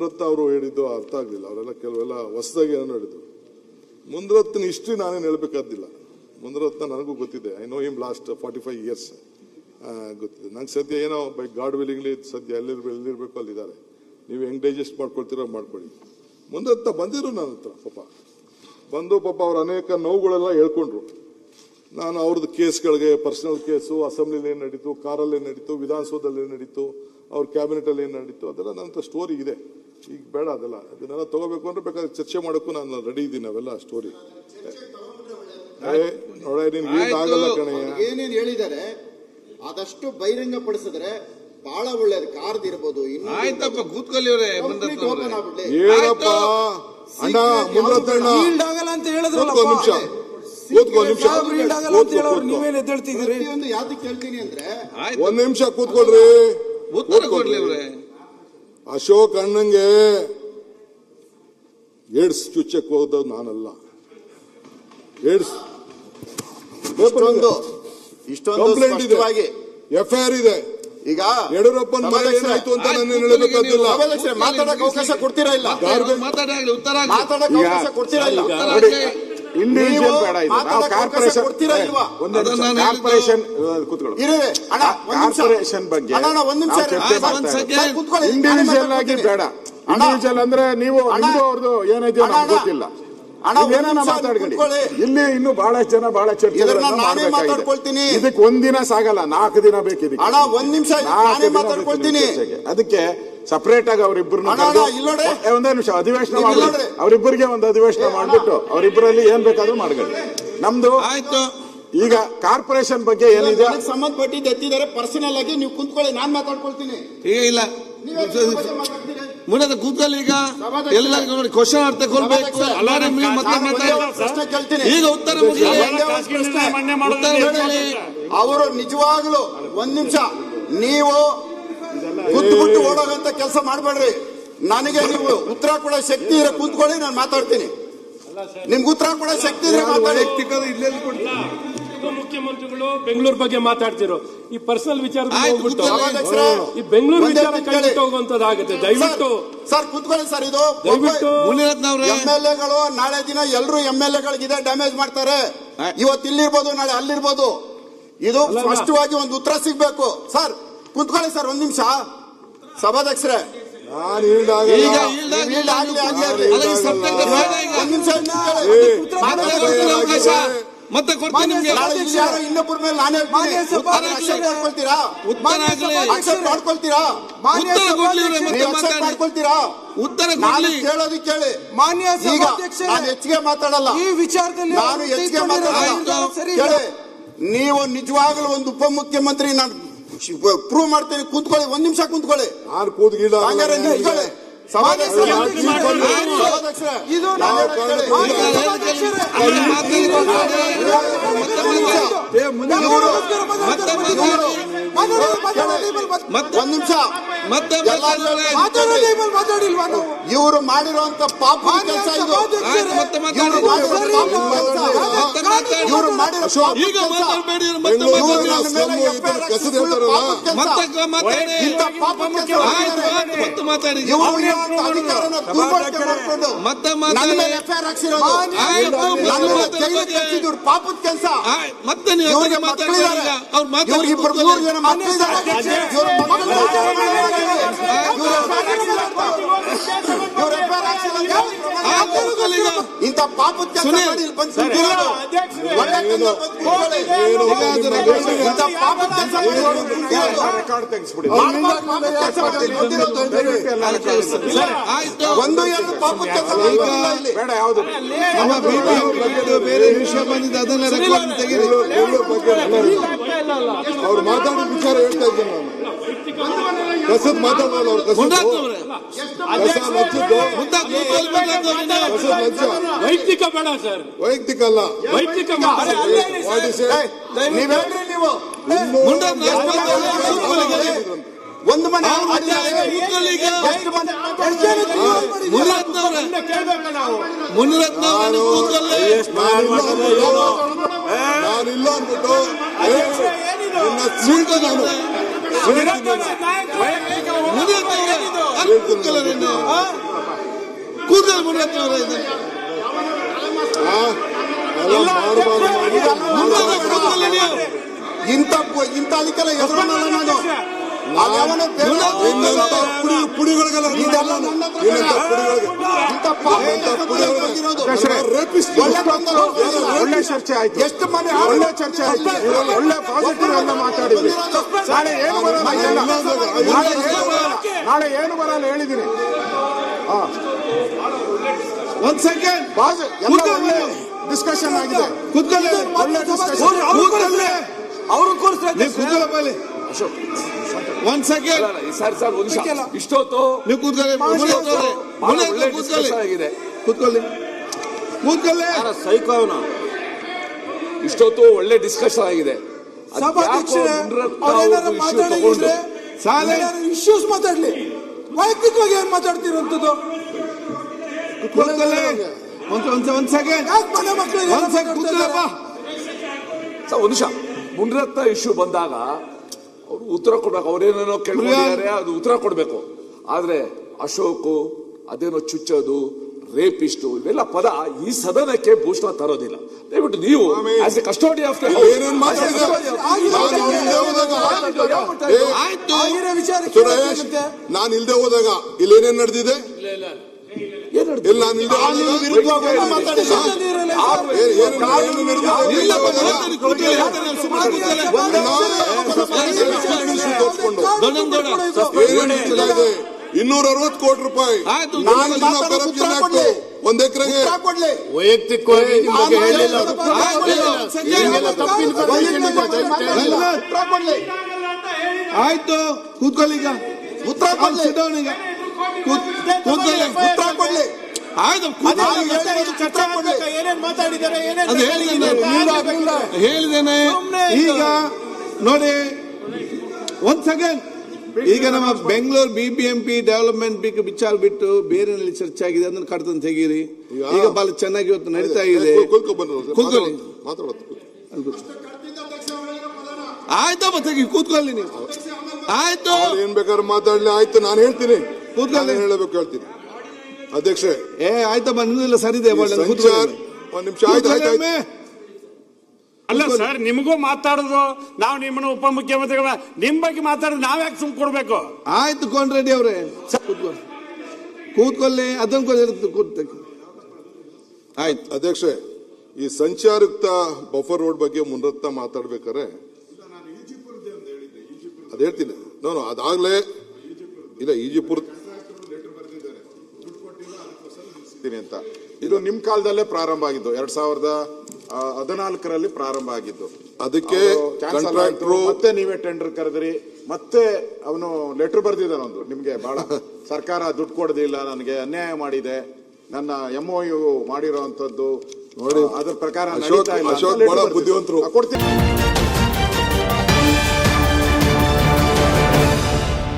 ಮುನರತ್ನ ಅವರು ಹೇಳಿದ್ದು ಅರ್ಥ ಆಗಲಿಲ್ಲ. ಅವರೆಲ್ಲ ಕೆಲವೆಲ್ಲ ಹೊಸದಾಗಿ ಏನೋ ಹೇಳಿದ್ರು. ಮುನರತ್ನ ಹಿಸ್ಟ್ರಿ ನಾನೇನು ಹೇಳಬೇಕಾದಿಲ್ಲ. ಮುನರತ್ನ ನನಗೂ ಗೊತ್ತಿದೆ. I know him last 45 years ಗೊತ್ತಿದೆ ನಂಗೆ. ಸದ್ಯ ಏನೋ ಬೈ ಗಾಡ್ ವಿಲಿಂಗ್ಲಿ ಸದ್ಯ ಎಲ್ಲಿರ್ಬೇಕು ಅಲ್ಲಿದ್ದಾರೆ. ನೀವು ಹೆಂಗ್ ಡೈಜೆಸ್ಟ್ ಮಾಡ್ಕೊಳ್ತೀರೋ ಮಾಡ್ಕೊಳ್ಳಿ. ಮುನರತ್ನ ಬಂದಿದ್ರು ನನ್ನ ಹತ್ರ. ಬಂದು ಅವ್ರ ಅನೇಕ ನೋವುಗಳೆಲ್ಲ ಹೇಳ್ಕೊಂಡ್ರು. ನಾನು ಅವ್ರದ್ದು ಕೇಸ್ಗಳಿಗೆ, ಪರ್ಸನಲ್ ಕೇಸು, ಅಸೆಂಬ್ಲಿಲಿ ಏನು ನಡೀತು, ಕಾರಲ್ಲಿ ಏನು ನಡೀತು, ವಿಧಾನಸೌಧದಲ್ಲಿ ಏನು ನಡೀತು, ಅವ್ರ ಕ್ಯಾಬಿನೆಟಲ್ಲಿ ಏನು ನಡೀತು, ಅದೆಲ್ಲ ನನ್ನ ಹತ್ರ ಸ್ಟೋರಿ ಇದೆ. ಈಗ ಬೇಡ ಅದೆಲ್ಲ. ಅದನ್ನೆಲ್ಲ ತಗೋಬೇಕು ಅಂದ್ರೆ ಬೇಕಾದ್ರೆ ಚರ್ಚೆ ಮಾಡೋಕ್ಕೂ ನಾನು ರೆಡಿ ಇದ್ದೀನಿ. ಅವೆಲ್ಲ ಸ್ಟೋರಿ ನೋಡ, ನೀನ್ ಆಗಲ್ಲ ಕಣಯ್ಯ. ಏನೇನು ಹೇಳಿದ್ದಾರೆ ಆದಷ್ಟು ಬಹಿರಂಗ ಪಡಿಸಿದ್ರೆ ಬಹಳ ಒಳ್ಳೇದು. ಕಾರ್ಡ್ ಇರ್ಬೋದು. ಆಯ್ತಪ್ಪ, ಕೂತ್ಕೊಳ್ಳಿ ಅವರೇ. ಏನಪ್ಪ ಅಣ್ಣ, ಮುನರತ್ನ ಆಗಲ್ಲ ಅಂತ ಹೇಳಿದ್ರು. ನೀವೇನ್ ಎದ್ದೇಳ್ತಿದ್ದೀರಿ? ಯಾವ್ದಕ್ಕೆ ಕೇಳ್ತೀನಿ ಅಂದ್ರೆ ಒಂದ್ ನಿಮಿಷ ಕೂತ್ಕೊಳ್ರಿ. ಅಶೋಕ್ ಅಣ್ಣಂಗೆ ಏಡ್ಸ್ ಚುಚ್ಚಕ್ ಹೋದವ್ ನಾನಲ್ಲ. ಏಡ್ಸ್ ಕಂಪ್ಲೇಂಟ್ ಇದೆ, FIR ಇದೆ. ಈಗ ಯಡಿಯೂರಪ್ಪನ ಮನೆ ಏನಾಯ್ತು ಅಂತ ನಾನು ಹೇಳಬೇಕಾಗಿಲ್ಲ. ಮಾತಾಡಕ್ಕೆ ಅವಕಾಶ ಕೊಡ್ತೀರಾ ಇಲ್ಲ? ಮಾತಾಡಕ್ಕೆ ಅವಕಾಶ ಕೊಡ್ತೀರಾ ಇಲ್ಲ? ಇಂಡಿವಿಜುವಲ್ ಬೇಡ, ಇದು ನಾವು ಕಾರ್ಪೊರೇಷನ್ ಕಾರ್ಪೊರೇಷನ್ ಬಗ್ಗೆ ಇಂಡಿವಿಜುವಲ್ ಆಗಿ ಬೇಡ. ಇಂಡಿವಿಜುವಲ್ ಅಂದ್ರೆ ನೀವು ಅವ್ರದ್ದು ಏನೈತೆ ನಮ್ಗೆ ಗೊತ್ತಿಲ್ಲ. ಮಾತಾಡ್ಕೊಳ್ಳಿ. ಇಲ್ಲಿ ಇನ್ನು ಬಹಳಷ್ಟು ಜನ ಬಹಳ ಚರ್ಚೆ ಮಾತಾಡ್ಕೊಳ್ತೀನಿ. ಇದಕ್ಕೆ ಒಂದಿನ ಸಾಗಲ್ಲ, 4 ದಿನ ಬೇಕು. ಇದಕ್ಕೆ ಒಂದ್ ನಿಮಿಷ ಮಾತಾಡ್ಕೊಳ್ತೀನಿ. ಅದಕ್ಕೆ ಸಪರೇಟ್ ಆಗಿ ಅವರಿಬ್ಬರು ಒಂದೇ ನಿಮಿಷ ಅಧಿವೇಶನ ಮಾಡಿ, ಅವರಿಬ್ಬರಿಗೆ ಒಂದು ಅಧಿವೇಶನ ಮಾಡ್ಬಿಟ್ಟು ಅವರಿಬ್ಬರಲ್ಲಿ ಏನ್ ಬೇಕಾದ್ರೂ ಮಾಡ್ಕೊಳ್ಳಿ. ನಮ್ದು ಈಗ ಕಾರ್ಪೊರೇಷನ್ ಬಗ್ಗೆ ಏನಿದೆ ಸಂಬಂಧಪಟ್ಟಿದ್ದು ಎತ್ತಿದ್ದಾರೆ. ಪರ್ಸನಲ್ ಆಗಿ ನೀವು ಕುಂತ್ಕೊಳ್ಳಿ, ನಾನ್ ಮಾತಾಡ್ಕೊಳ್ತೀನಿ. ಈಗ ಇಲ್ಲ ಮುಂದೆ ಕೂತ್ಕೊಳ್ಳಿ. ಈಗ ಎಲ್ಲರಿಗೂ ನೋಡಿ ಕ್ವಶನ್ ಅರ್ಥ ಕೊಡ್ಬೇಕು. ಪ್ರಶ್ನೆ ಕೇಳ್ತೀನಿ, ಈಗ ಉತ್ತರ. ಅವರು ನಿಜವಾಗ್ಲು ಒಂದ್ ನಿಮಿಷ ನೀವು ಕೂತ್ಬಿಟ್ಟು ಓಡೋಗಂತ ಕೆಲಸ ಮಾಡಬೇಡ್ರಿ. ನನಗೆ ನೀವು ಉತ್ತರ ಕೊಡೋ ಶಕ್ತಿ ಇರೋ ಕೂತ್ಕೊಳ್ಳಿ, ನಾನು ಮಾತಾಡ್ತೀನಿ. ನಿಮ್ಗೆ ಉತ್ತರ ಕೊಡೋ ಶಕ್ತಿ ಇದ್ರೆ ಮಾತಾಡಿ. ಮುಖ್ಯಮಂತ್ರಿಗಳು ಬೆಂಗಳೂರು ಬಗ್ಗೆ ಮಾತಾಡ್ತಿರೋ ಈ ಪರ್ಸನಲ್ ವಿಚಾರ ಹೋಗ್ಬಿಟ್ಟು ಈ ಬೆಂಗಳೂರು ವಿಚಾರ ಕೈಬಿಟ್ಟು ಹೋಗುವಂತದ್ದಾಗುತ್ತೆ. ದಯವಿಟ್ಟು ಸರ್ ಕೂತ್ಕೊಳ್ಳಿ ಸರ್. ಇದು ದಯವಿಟ್ಟು MLAಗಳು ನಾಳೆ ದಿನ ಎಲ್ಲರೂ MLAಗಳಿಗೆ ಇದೇ ಡ್ಯಾಮೇಜ್ ಮಾಡ್ತಾರೆ. ಇವತ್ತು ಇಲ್ಲಿರ್ಬೋದು, ನಾಳೆ ಅಲ್ಲಿರ್ಬೋದು. ಇದು ಸ್ಪಷ್ಟವಾಗಿ ಒಂದು ಉತ್ತರ ಸಿಗ್ಬೇಕು. ಸರ್ ಕೂತ್ಕೊಳ್ಳಿ ಸರ್, ಒಂದ್ ನಿಮಿಷ. ಸಭಾಧ್ಯಕ್ಷರೇ, ಮತ್ತೆ ಕೊಡ್ತೀನಿ. ಇನ್ನೊಬ್ಬರ ಮೇಲೆ ನಾನೇ ಮಾಡ್ಕೊಳ್ತೀರಾ? ಉತ್ತರ ಕೇಳೋದು ಕೇಳಿ. ಮಾನ್ಯ ನಾನು ಹೆಚ್ಚಿಗೆ ಮಾತಾಡಲ್ಲ ಈ ವಿಚಾರದಲ್ಲಿ. ನಾನು ಹೆಚ್ಚಿಗೆ ಮಾತಾಡಲ್ಲ. ನೀವು ನಿಜವಾಗ್ಲೂ ಒಂದು ಉಪಮುಖ್ಯಮಂತ್ರಿ ನಾನು ಪ್ರೂವ್ ಮಾಡ್ತೀನಿ. ಕೂತ್ಕೊಳ್ಳಿ, ಒಂದ್ ನಿಮಿಷ ಕೂತ್ಕೊಳ್ಳಿ. ಹಂಗಾರೆ ನಿಂತ್ಕೊಳ್ಳಿ. ಒಂದ್ ನಿಮಿಷ. ಇವರು ಮಾಡಿರುವಂತ ಪಾಪ ಕೆಲಸ ಇದು. ಇವರು ಮಾಡಿರೋ ಪಾಪದ ಕೆಲಸ. ಮತ್ತೆ ಇಂಥ ಪಾಪದ ಕೆಲಸ ಮಾಡಿ ಒಂದು ಎರಡು ಪಾಪದ ಕೆಲಸ ಬೇಡ. ಯಾವುದು ಬೇರೆ ವಿಷಯ ಬಂದಿದೆ, ಅದನ್ನ ರೆಕಾರ್ಡ್ ತೆಗೆದು ಅವ್ರು ಮಾತಾಡೋ ವಿಚಾರ ಹೇಳ್ತಾ ಇದ್ದೀನಿ ನಾನು. ಕಸದ್ ಮಾತಾಡೋದು ಅವ್ರು ವೈಯಕ್ತಿಕ ಬೇಡ ಸರ್. ವೈಯಕ್ತಿಕ ಅಲ್ಲ, ವೈಯಕ್ತಿಕ ಒಂದು ಮನೆ ನಾನಿಲ್ಲ ಅಂದ್ಬಿಟ್ಟು ಸೀಟು ನಾನು ಕೂದಲು ಮುನಿರತ್ನವರೇ ಇದ್ದಾರೆ. ಇಂಥ ಅದಕ್ಕೆಲ್ಲ ಎದುರಲ್ಲ ನಾನು. ಅದ್ಯಾವನೋ ಬೇರೆ ಪುಡಿಗಳಿಗೆಲ್ಲ ಇದೆಲ್ಲ ನನ್ನ ಹತ್ರ ಬೇಡ. ಇಂಥ ಬಂದಿರೋದು. ಒಳ್ಳೆ ಚರ್ಚೆ ಆಯ್ತು, ಎಷ್ಟು ಮನೆ ಒಳ್ಳೆ ಚರ್ಚೆ ಆಯ್ತು, ಒಳ್ಳೆ ಪಾಸಿಟಿವ್ ಎಲ್ಲ ಮಾತಾಡಿದ್ವಿ. ನಾಳೆ ಏನು ಬರಲ್ಲ, ನಾಳೆ ಏನು ಬರಲ್ಲ ಹೇಳಿದ್ದೀನಿ. ಒಂದ್ ಸೆಕೆಂಡ್ ಒಳ್ಳೆ ಡಿಸ್ಕಷನ್ ಆಗಿದೆ. ಕೂತ್ಕೊಳ್ಳಿ, ಒಳ್ಳೆ ಡಿಸ್ಕಷನ್. ಅವರು ಕೂರಿಸ್ತಾರೆ. ನೀವು ಕೂತ್ಕೊಳ್ಳಪ್ಪ ಇಲ್ಲಿ. ಒಂದ್ ಸೆಕೆಂಡ್ ಸರ್ ಒಂದು ಇಷ್ಟೊತ್ತು ನೀವು ಕೂತ್ಕೊಳ್ಳಿ. ಕೂತ್ಕೊಳ್ಳಿ ಕೂತ್ಕೊಳ್ಳಿ. ಇಷ್ಟೊತ್ತು ಒಳ್ಳೆ ಡಿಸ್ಕಷನ್ ಆಗಿದೆ. ಸಭಾಧ್ಯಕ್ಷರೇ, ಅವ್ರೇನಾರ ಮಾತಾಡಿದ್ರೆ ಇಶ್ಯೂಸ್ ಮಾತಾಡ್ಲಿ. ವೈಯಕ್ತಿಕವಾಗಿ ಏನ್ ಮಾತಾಡ್ತಿರೋಂಥದ್ದು? ಕೂತ್ಕೊಳ್ಳಿ. ಒಂದ್ ಸೆಕೆಂಡ್. ಯಾಕೆ ಮನೆ ಮಕ್ಕಳು ಒಂದ್ ಸೆಕೆಂಡ್ ಕೂತ್ಕೊಳ್ಳಪ್ಪ. ಒಂದು ನಿಮಿಷ. ಮುನಿರತ್ನ ಇಶ್ಯೂ ಬಂದಾಗ ಅವರು ಉತ್ತರ ಕೊಡ್ಬೇಕು. ಅವ್ರೇನೇನೋ ಕೇಳ್ಕೊಂಡಿದ್ದಾರೆ, ಅದು ಉತ್ತರ ಕೊಡ್ಬೇಕು. ಆದ್ರೆ ಅಶೋಕ್ ಅದೇನೋ ಚುಚ್ಚೋದು, ರೇಪಿಸ್ಟು, ಇವೆಲ್ಲ ಪದ ಈ ಸದನಕ್ಕೆ ಭೂಷಣ ತರೋದಿಲ್ಲ. ದಯವಿಟ್ಟು ನೀವು ಆಸ್ ಎ ಕಸ್ಟೋಡಿ ಆಫ್ ಏನೇನ್ ಮಾತಾಡಿದ್ದಾರೆ ನಾನು ಇಲ್ದೆ ಹೋದಾಗ ಇಲ್ಲಿ ಏನೇನ್ ನಡೆದಿದೆ? ಇಲ್ಲ ನಾನು ಇಲ್ದೆ 260 ಕೋಟಿ ರೂಪಾಯಿ ಒಂದ್ ಎಕರೆಗೆ ವೈಯಕ್ತಿಕವಾಗಿ ಆಯ್ತು, ಕೂತ್ಕೊಳ್ಳಿ. ಈಗ ಉತ್ತರ ಕೊಡ್ಲಿ. ಈಗ ಕೂತ್ಕೊಳ್ಳಿ. ಉತ್ತರ ಕೊಡ್ಲಿ. ಆಯ್ತು, ಏನೇನ್ ಮಾತಾಡಿದ್ದಾರೆ, ಹೇಳಿದ್ದೇನೆ. ಈಗ ನೋಡಿ, ಒಂದ್ ಸೆಕೆಂಡ್. ಈಗ ನಮ್ಮ ಬೆಂಗಳೂರು BBMP ಡೆವಲಪ್ಮೆಂಟ್ ವಿಚಾರ ಬಿಟ್ಟು ಬೇರೆನಲ್ಲಿ ಚರ್ಚೆ ಆಗಿದೆ, ಅದನ್ನ ಕಡ್ತಂತ ತೆಗೀರಿ. ಈಗ ಬಹಳ ಚೆನ್ನಾಗಿ ಇವತ್ತು ನಡೀತಾ ಇದೆ. ಕೂತ್ಕೊಳ್ಳಿ. ಆಯ್ತಪ್ಪ, ತೆಗಿ, ಕೂತ್ಕೊಳ್ಳಿ ನೀವು. ಆಯ್ತು, ಏನ್ ಬೇಕಾದ್ರೆ ಮಾತಾಡ್ಲಿ. ಆಯ್ತು, ನಾನು ಹೇಳ್ತೀನಿ. ಕೂತ್ಕೊಳ್ಳಿ. ಹೇಳಬೇಕು ಹೇಳ್ತೀನಿ. ಅಧ್ಯಕ್ಷೆ, ಆಯ್ತಪ್ಪ, ನಿಮ್ದೆಲ್ಲ ಸರಿ ಇದೆ. ಒಂದ್ ನಿಮಿಷ. ಆಯ್ತು. ಅಲ್ಲ ಸರ್, ನಿಮಗೂ ಮಾತಾಡೋದು, ನಾವು ನಿಮ್ಮನ್ನು ಉಪಮುಖ್ಯಮಂತ್ರಿಗಳ ನಿಮ್ ಬಗ್ಗೆ ಮಾತಾಡೋದು ನಾವ್ ಯಾಕೆ ಸುಮ್ ಕೊಡ್ಬೇಕು? ಆಯ್ತು ಕೊಂಡ್ರೆಡ್ಡಿ ಅವರೇ, ಕೂತ್ಕೊಳ್ಳಿ. ಅದನ್ನ ಆಯ್ತು. ಅಧ್ಯಕ್ಷೆ, ಈ ಸಂಚಾರಯುಕ್ತ ಬಫರ್ ರೋಡ್ ಬಗ್ಗೆ ಮುನಿರತ್ನ ಮಾತಾಡ್ಬೇಕಾರೆ ಅದ್ ಹೇಳ್ತೀನಿ. ನಾನು ಅದಾಗ್ಲೇ ಇಲ್ಲ ಈಜಿಪುರ ಅಂತ ಇದು ನಿಮ್ ಕಾಲದಲ್ಲೇ ಪ್ರಾರಂಭ ಆಗಿದ್ದು, 2014ರಲ್ಲಿ ಪ್ರಾರಂಭ ಆಗಿದ್ದು. ಅದಕ್ಕೆ ಮತ್ತೆ ನೀವೇ ಟೆಂಡರ್ ಕರೆದ್ರಿ, ಮತ್ತೆ ಅವನು ಲೆಟರ್ ಬರ್ದಿದ್ದಾನೆ ಒಂದು, ನಿಮ್ಗೆ ಬಹಳ ಸರ್ಕಾರ ದುಡ್ಡು ಕೊಡೋದಿಲ್ಲ, ನನಗೆ ಅನ್ಯಾಯ ಮಾಡಿದೆ, ನನ್ನ MOU ಮಾಡಿರೋಂಥದ್ದು ನೋಡಿ, ಅದ್ರ ಪ್ರಕಾರ ಅಶೋಕ್ ಬಹಳ ಬುದ್ಧಿವಂತರು. ಕೊಡ್ತೀನಿ.